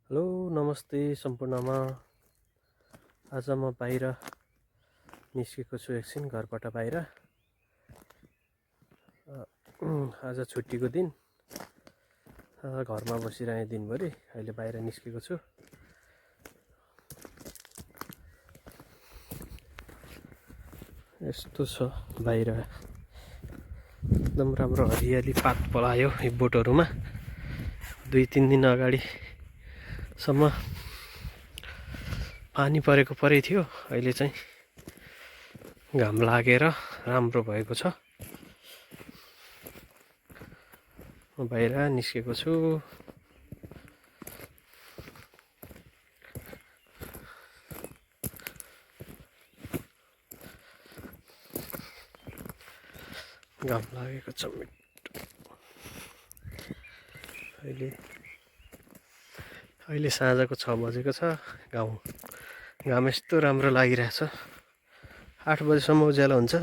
Hello नमस्ते सम्पूर्णमा। आज म बाहिर निस्केको छु एकछिन घरबाट बाहिर। आज छुट्टीको दिन, घरमा बसिरहेँ दिनभरि। अहिले बाहिर निस्केको छु। यस्तो छ बाहिर, एकदम राम्रो हरियाली पात पलायो यो बोटहरूमा। 2-3 दिन अगाडिसम्म पानी परेको परै थियो, अहिले चाहिँ घाम लागेर राम्रो भएको छ। म बाहिर निस्केको छु। घाम लागेको छ मिठो। अहिले साँझको 6 बजेको छ। घाम यस्तो राम्रो लागिरहेछ। 8 बजेसम्म उज्यालो हुन्छ।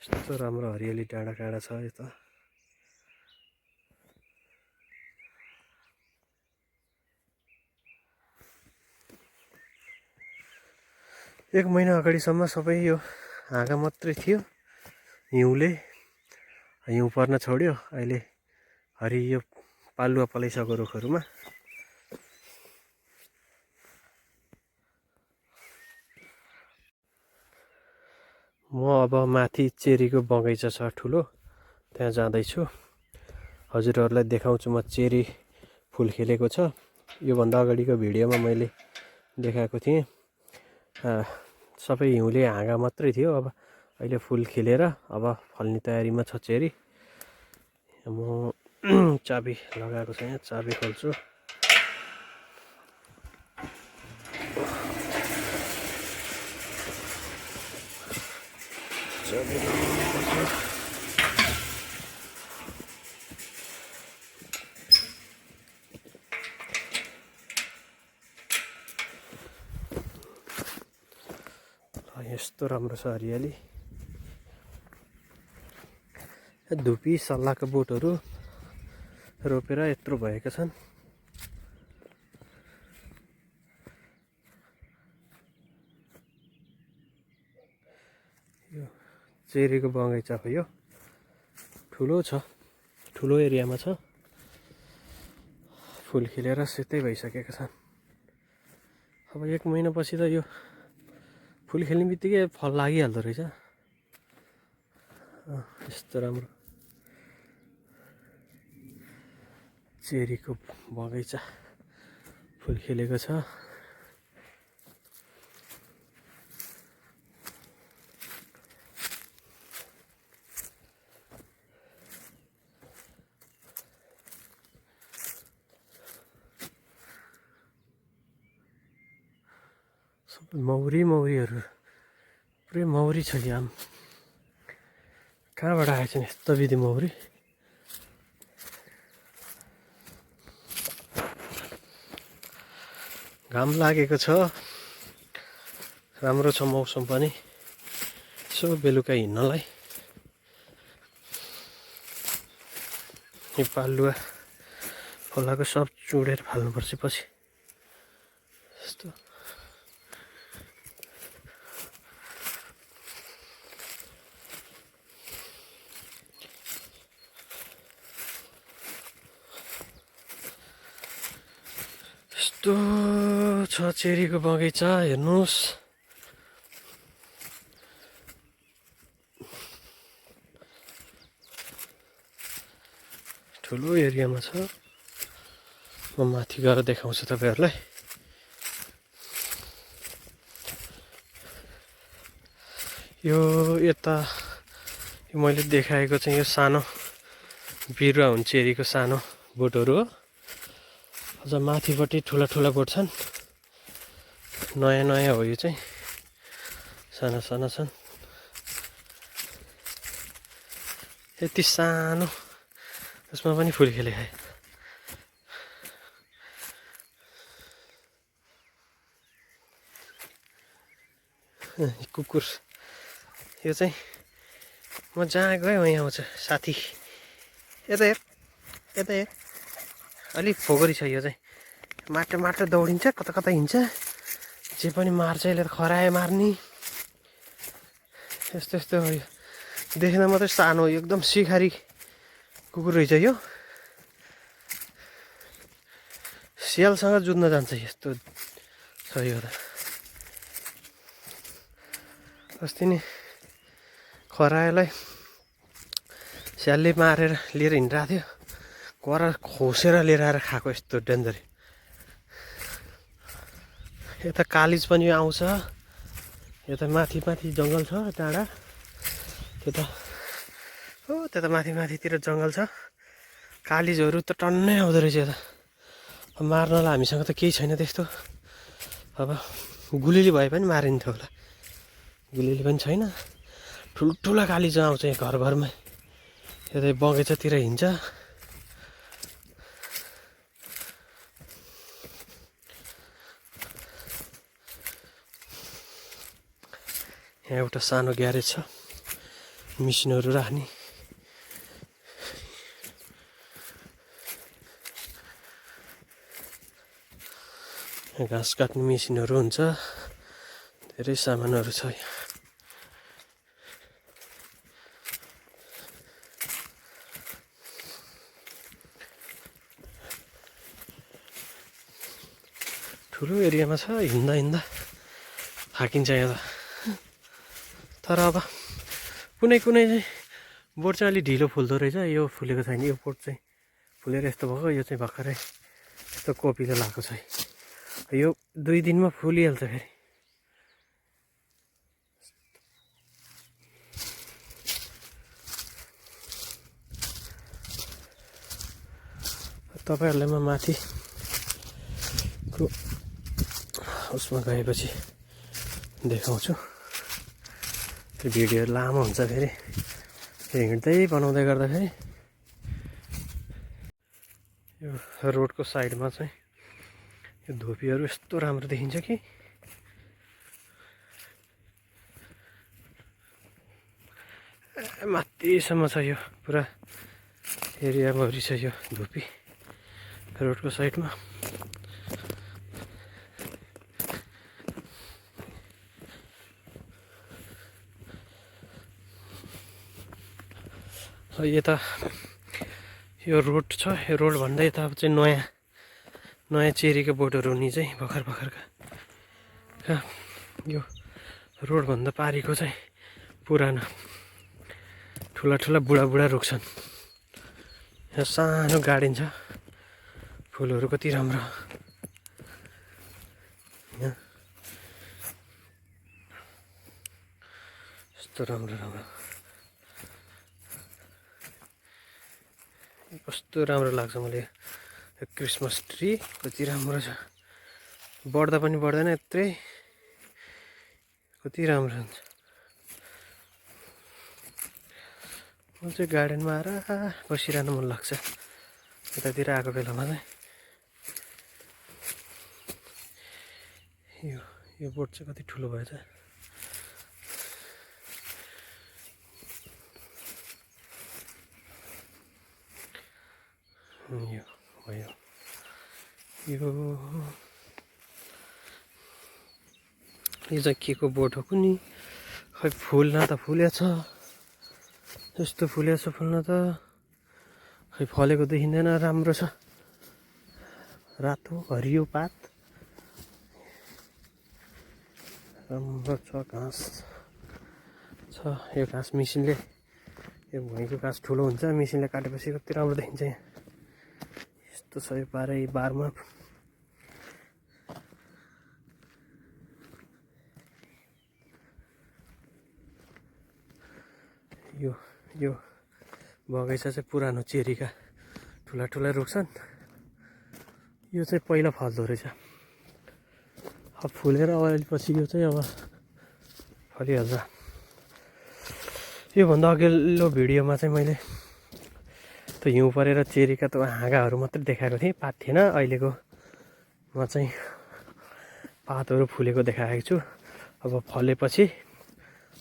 यस्तो राम्रो हरियाली डाँडा काँडा छ यता। एक महिना अगाडिसम्म सबै यो हाँगा मात्रै थियो। हिउँ पर्न छोड्यो। अहिले हरियो पालुवा पलाइसकेको रुखहरूमा म अब माथि चेरीको बगैँचा छ ठुलो, त्यहाँ जाँदैछु। हजुरहरूलाई देखाउँछु म चेरी फुल खिलेको छ। योभन्दा अगाडिको भिडियोमा मैले देखाएको थिएँ। सबै हिउँले हाँगा मात्रै थियो, अब अहिले फुल खिलेर अब फल्ने तयारीमा छ चेरी। म चाबी लगाएको छ, यहाँ चाबी खोल्छु। यस्तो राम्रो छ हरियाली। धुपी सल्लाहको बोटहरू रोपेर यत्रो भएका छन्। यो चेरीको बगैँचा हो। यो ठुलो छ, ठुलो एरियामा छ। फुल खिलेर सेतै भइसकेका छन्। अब 1 महिनापछि त यो फुल खेल्ने बित्तिकै फल लागिहाल्दो रहेछ। यस्तो राम्रो चेरीको बगैँचा फुल खिलेको छ। सबै मौरीहरू, पुरै मौरी छ यहाँ। कहाँबाट आएछन् यस्तो विधि मौरी? घाम लागेको छ, राम्रो छ मौसम पनि। यसो बेलुका हिँड्नलाई यो पालुवा खोलाको सब चुडेर फाल्नुपर्छ पछि। यस्तो छ चेरीको बगैँचा। हेर्नुहोस्, ठुलो एरियामा छ। म माथि गएर देखाउँछु तपाईँहरूलाई। यो यता मैले देखाएको चाहिँ यो सानो बिरुवा हुन्छ, चेरीको सानो बोटहरू हो। अझ माथिपट्टि ठुला ठुला बोट छन्। नयाँ हो यो चाहिँ, साना साना छन्। यति सानो, यसमा पनि फुल खिलेको है। कुकुर यो चाहिँ म जहाँ गएँ वहीँ आउँछ साथी। यता हेर, यता हेर, अलिक फोगरी छ यो चाहिँ। माटो माटो दौडिन्छ, कता कता हिँड्छ, जे पनि मार्छ यसले त खरायो मार्ने। यस्तो यस्तो हो यो, देख्दा मात्रै सानो, एकदम सिखारी कुकुर रहेछ यो। स्यालसँग जुझ्न जान्छ यस्तो छ यो त। अस्ति नै खरायोलाई स्यालले मारेर लिएर हिँडिरहेको थियो, करा खोसेर लिएर आएर खाएको, यस्तो डेन्जर। यता कालिज पनि आउँछ, यता माथि माथि जङ्गल छ टाढा, त्यता हो त्यता माथि माथितिर जङ्गल छ। कालिजहरू त टन्नै आउँदो रहेछ यता। मार्नलाई हामीसँग त केही छैन त्यस्तो, अब गुलिली भए पनि मारिन्थ्यो होला, गुलिली पनि छैन। ठुल्ठुला कालिज आउँछ यहाँ घर घरमै, यतै बगैँचातिर हिँड्छ। यहाँ एउटा सानो ग्यारेज छ, मिसिनहरू राख्ने। घाँस काट्ने मेसिनहरू हुन्छ, धेरै सामानहरू छ यहाँ। ठुलो एरियामा छ, हिँड्दा हिँड्दा थाकिन्छ यहाँ त। तर अब कुनै कुनै चाहिँ बोट चाहिँ अलिक ढिलो फुल्दो रहेछ, यो फुलेको छैन। यो बोट चाहिँ फुलेर यस्तो भएको, यो चाहिँ भर्खरै यस्तो कोपिलो लगाएको छ। यो 2 दिनमा फुलिहाल्छ फेरि। तपाईँहरूलाई म माथिको उसमा गएपछि देखाउँछु। त्यो भिडियो लामो हुन्छ फेरि हिँड्दै बनाउँदै गर्दाखेरि। यो रोडको साइडमा चाहिँ यो धोपीहरू यस्तो राम्रो देखिन्छ कि माथिसम्म छ। यो पुरा एरियाभरि छ यो धोपी रोडको साइडमा। यता यो रोड छ, यो रोड भन्दा यता अब चाहिँ नयाँ चेरीको बोटहरू हुने चाहिँ भर्खर भर्खरका। यो रोडभन्दा पारिको चाहिँ पुरानो ठुला ठुला बुढा रुख छन्। यहाँ सानो गार्डन छ, फुलहरू कति राम्रो। यहाँ यस्तो राम्रो राम्रो, कस्तो राम्रो लाग्छ मलाई यो क्रिसमस ट्री। कति राम्रो छ, बढ्दा पनि बढ्दैन यत्रै, कति राम्रो हुन्छ। म चाहिँ गार्डनमा आएर बसिरहनु मन लाग्छ यतातिर आएको बेलामा चाहिँ। यो बोट चाहिँ कति ठुलो भएछ। यो भयो, यो चाहिँ के को बोट हो कुनी? खै फुल्न त फुलेछ, यस्तो फुलेछ फुल्न त, खै फलेको देखिँदैन। राम्रो छ, रातो हरियो पात, राम्रो छ। घाँस छ, यो घाँस मिसिनले, यो भुइँको घाँस ठुलो हुन्छ, मिसिनले काटेपछि कति राम्रो देखिन्छ। यहाँ यस्तो छ यो बारमा। यो बगैँचा चाहिँ पुरानो चेरीका ठुला ठुला रुख छन्। यो चाहिँ पहिला फल्दो रहेछ, अब फुलेर अलिपछि यो चाहिँ अब फलिहाल्छ। योभन्दा अघिल्लो भिडियोमा चाहिँ मैले त्यो हिउँ परेर चेरीका त हाँगाहरू मात्रै देखाएको थिएँ, पात थिएन। अहिलेको म चाहिँ पातहरू फुलेको देखाएको छु। अब फलेपछि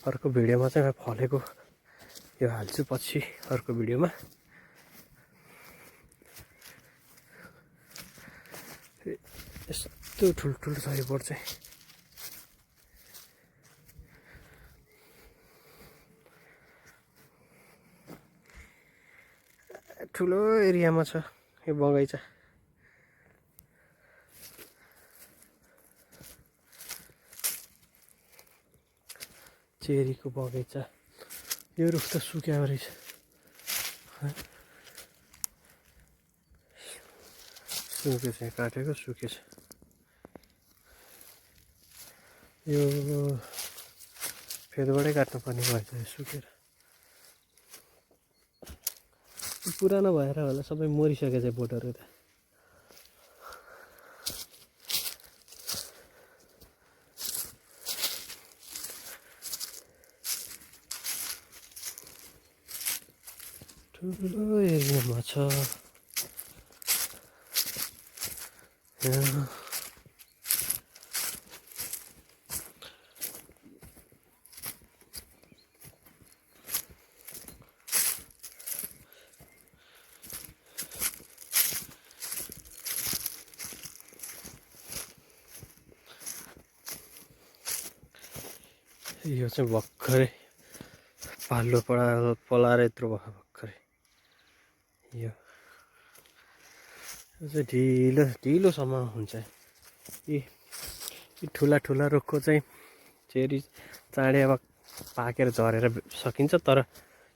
अर्को भिडियोमा चाहिँ फलेको यो हाल्छु पछि अर्को भिडियोमा। यस्तो ठुल्ठुलो छ यो बोट चाहिँ। ठुलो एरियामा छ यो बगैँचा। चेरीको बगैँचा। यो रुख त सुक्या रहेछ। सुकेछ, काटेको सुकेछ। यो फेदबाटै काट्नुपर्ने भएछ यो सुकेर। पुरानो भएर होला, सबै मरिसकेछ बोटहरू त। ठुलो एरियामा छ यहाँ। यो चाहिँ भर्खरै पालो पलाएर यत्रो भयो भर्खरै। यो चाहिँ ढिलोसम्म हुन्छ। यी ठुला ठुला रुखको चाहिँ चेरी चाँडै अब पाकेर झरेर सकिन्छ, तर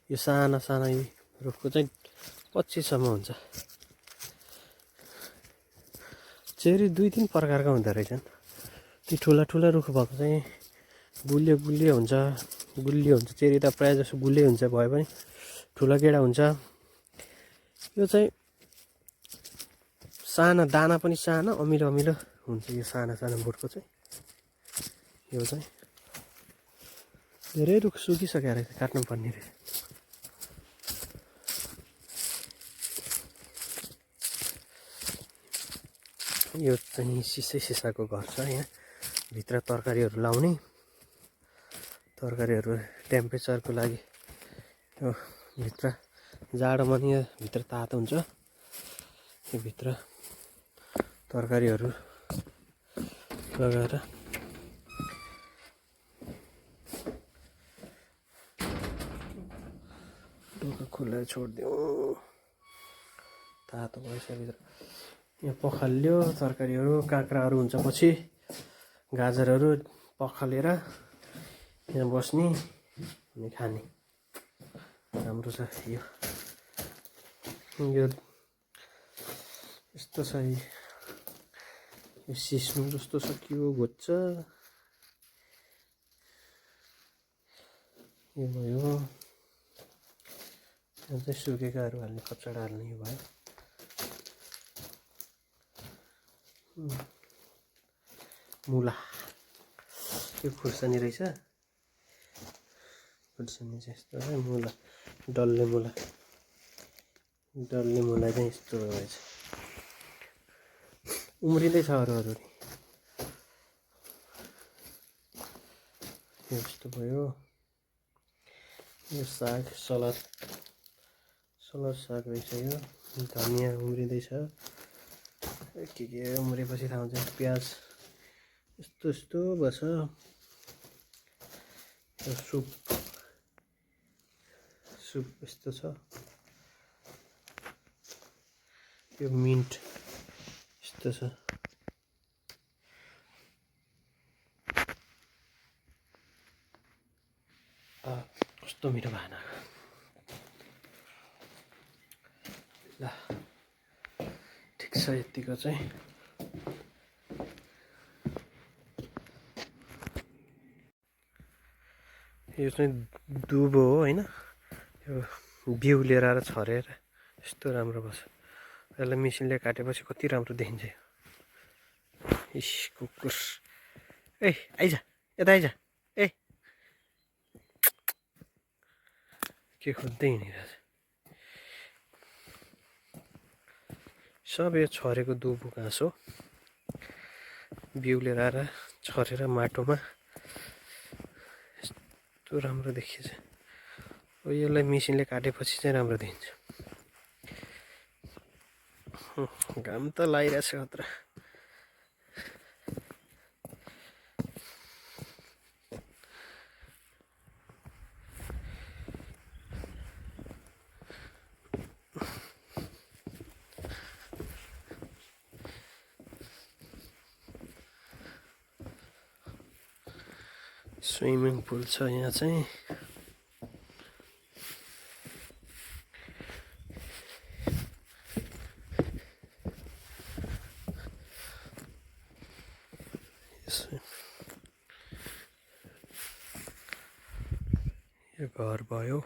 यो साना साना यी रुखको चाहिँ पछिसम्म हुन्छ। चेरी 2-3 प्रकारका हुँदो रहेछन्। ती ठुला ठुला रुख भएको चाहिँ गुलियो हुन्छ, गुलियो हुन्छ। चेरी त प्रायः जसो गुलियो हुन्छ, भए पनि ठुला गेडा हुन्छ। यो चाहिँ साना, दाना पनि सानो, अमिलो अमिलो हुन्छ। यो साना साना बोटको चाहिँ यो चाहिँ धेरै रुख सुकिसकेको रहेछ, काट्नुपर्ने रहेछ। यो चाहिँ सिसाको घर छ। यहाँ भित्र तरकारीहरू लाउने, तरकारीहरू टेम्परेचरको लागि। यो भित्र जाडोमा नि यो भित्र तातो हुन्छ। यो भित्र तरकारीहरू लगाएर ढोका खुल्ला छोडिदिउँ, तातो भइसक्यो भित्र। यहाँ पखाल्यो तरकारीहरू, काँक्राहरू हुन्छ, पछि गाजरहरू पखालेर यहाँ बस्ने अनि खाने। राम्रो छ यो। यो यस्तो छ। यो सिस्नु जस्तो छ, के हो घोच्छ। यो भयो। यहाँ चाहिँ सुकेकाहरू हाल्ने, कचडा हाल्ने यो भयो। मुला, यो खुर्सानी रहेछ। खुर्सानी चाहिँ यस्तो है, मुला डल्ले मुला चाहिँ यस्तो रहेछ। उम्रिँदैछ अरू यस्तो भयो। यो साग, सलाद साग रहेछ। यो धनियाँ उम्रिँदैछ। के उम्रेपछि थाहा हुन्छ। प्याज यस्तो बस्छ। सुप यस्तो छ। यो मिन्ट यस्तो छ। कस्तो मिठो भएन। ल ठिक छ, यतिको चाहिँ। यो चाहिँ दुबो हो हैन। यो बिउ लिएर आएर छरेर यस्तो राम्रो बस्छ। यसलाई मिसिनले काटेपछि कति राम्रो देखिन्छ। इस कुकुर, ए आइज, यता आइज। ए के खोज्दै हिँडिरहेछ। सब यो छरेको दुबो घाँस हो। बिउ लिएर आएर छरेर माटोमा कस्तो राम्रो देखिन्छ। अब यसलाई मेसिनले काटेपछि चाहिँ राम्रो देखिन्छ। घाम त लागिरहेछ खतरा। स्विमिङ पुल छ यहाँ चाहिँ। यो घर भयो।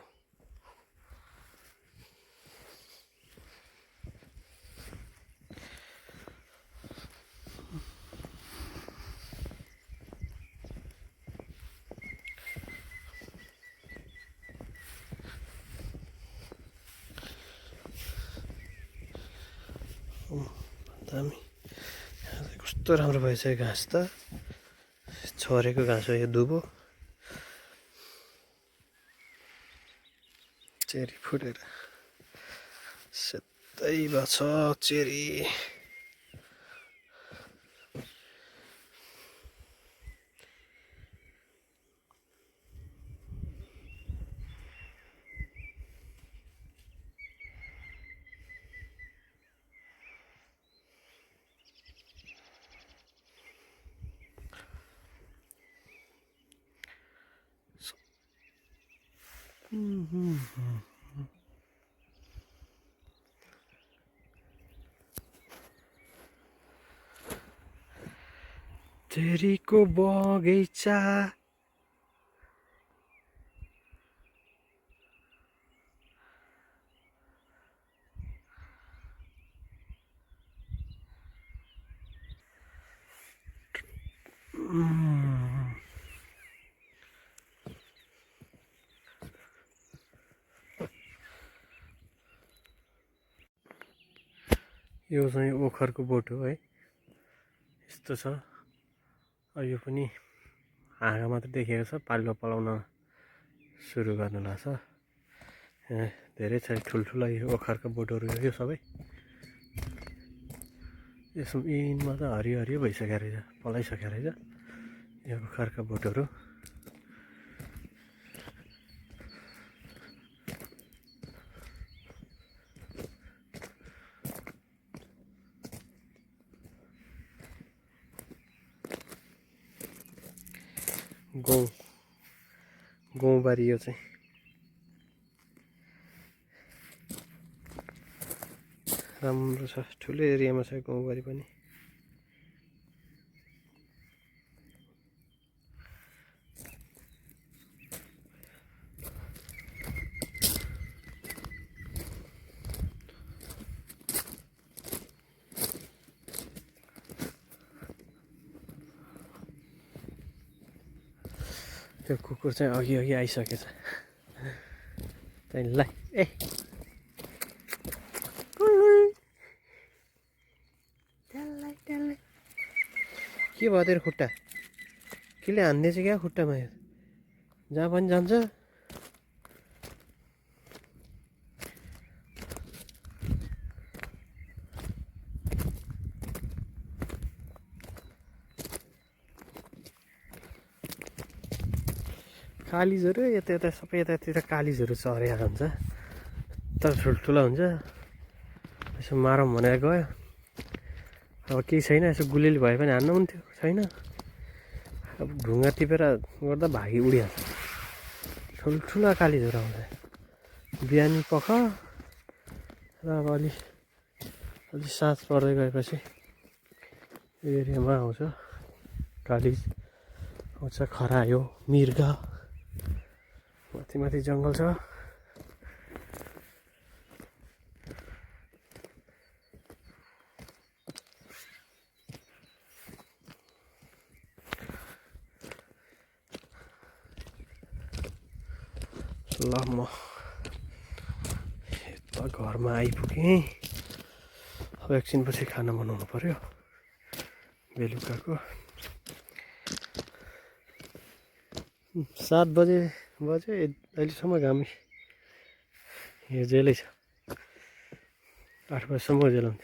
दामी कस्तो राम्रो भएछ यो घाँस त। छरेको घाँस हो यो दुबो। चेरी फुटेर सेतै भएछ चेरी। चेरीको बगैँचा यो चाहिँ ओखरको बोट हो है। यस्तो छ। यो पनि हाँगा मात्र देखेको छ, पालुवा पलाउन सुरु गर्नु लाग्छ। धेरै छ ठुल्ठुला यो ओखरको बोटहरू यो सबै। यसो यिनमा त हरियो हरियो भइसक्यो रहेछ, पलाइसक्यो रहेछ यो ओखरका बोटहरू। गौँबारी यो चाहिँ राम्रो छ, ठुलो एरियामा छ गौँबारी पनि। त्यो कुकुर चाहिँ अघि अघि आइसकेछ। त्यहाँदेखि ल ए के भयो तेरो खुट्टा? केले हान्दैछ क्या खुट्टामा? जहाँ पनि जान्छ। कालिजहरू यता यता सबै यतातिर कालिजहरू चरेर हुन्छ, तर ठुल्ठुला हुन्छ। यसो मारौँ भनेर गयो, अब केही छैन। यसो गुलिल भए पनि हान्नु हुन्थ्यो, छैन। अब ढुङ्गा टिपेर गर्दा भागी उडिहाल्छ। ठुल्ठुला कालिजहरू आउँछ बिहानी पख र अब अलि साँझ पर्दै गएपछि यो एरियामा आउँछ कालिज आउँछ। खरायो, मृग, माथि माथि जङ्गल छ। ल म यता घरमा आइपुगेँ। अब एकछिनपछि खाना बनाउनु पर्यो बेलुकाको। 7 बजे बजे अहिलेसम्म घामी हेर्जेलै छ 8 बजीसम्म उज्यालो हुन्छ